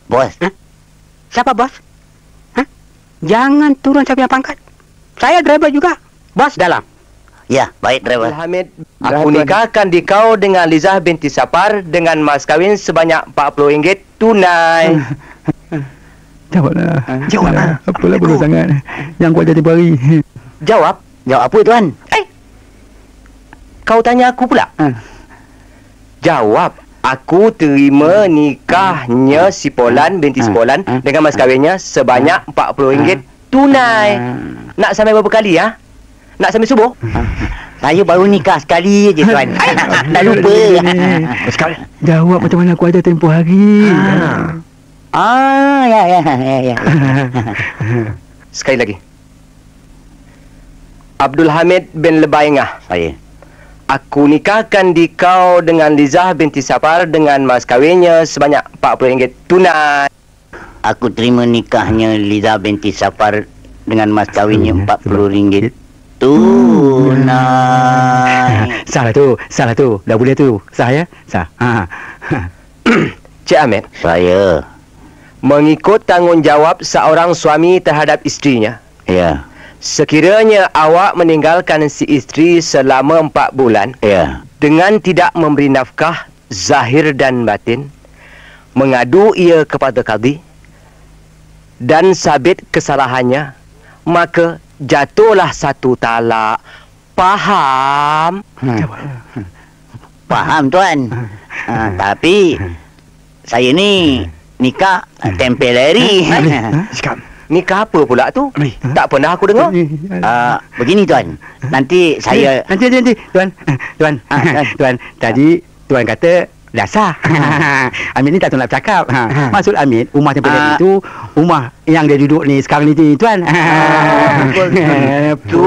Bos. Siapa bos? Hah? Jangan turun saya punya pangkat. Saya driver juga. Bos dalam. Ya, baik driver. Hamid, aku nikahkan dikau dengan Lizah binti Sapar dengan mas kahwin sebanyak RM40 tunai. Jawablah. Apalah bodoh sangat. Yang kuat jadi hari. Jawab. Jawab apa tuan? Kau tanya aku pula. Jawab. Aku terima nikahnya si Polan binti Polan dengan mas kahwinnya sebanyak RM40 tunai. Nak sampai berapa kali ya? Nak sampai subuh? Saya baru nikah sekali je tuan. Dah lupa. Sekarang jawab macam mana aku ada tempoh hari. Ya. Sekali lagi. Abdul Hamid bin Lebaingah. Saya. Aku nikahkan dikau dengan Lizah binti Sapar dengan mas kahwinnya sebanyak RM40 tunai. Aku terima nikahnya Liza binti Sapar dengan mas kahwinnya RM40 tunai. Salah tu. Dah boleh tu. Sah ya? Sah. Cik Ahmed, Saya. mengikut tanggungjawab seorang suami terhadap isterinya, Ya. sekiranya awak meninggalkan si isteri selama 4 bulan Ya. dengan tidak memberi nafkah zahir dan batin, mengadu ia kepada qadi dan sabit kesalahannya, maka jatuhlah satu talak. Faham? Faham tuan. Tapi saya ni nikah temporary. Cakap. Nikah apa pula tu? Tak pernah aku dengar. Begini tuan. Nanti saya Nanti. Tuan. Tadi tuan kata dah sah. Amin ni tak tahu nak bercakap. Maksud Amin, rumah tempat itu rumah yang dia duduk ni sekarang ni tuan. Tu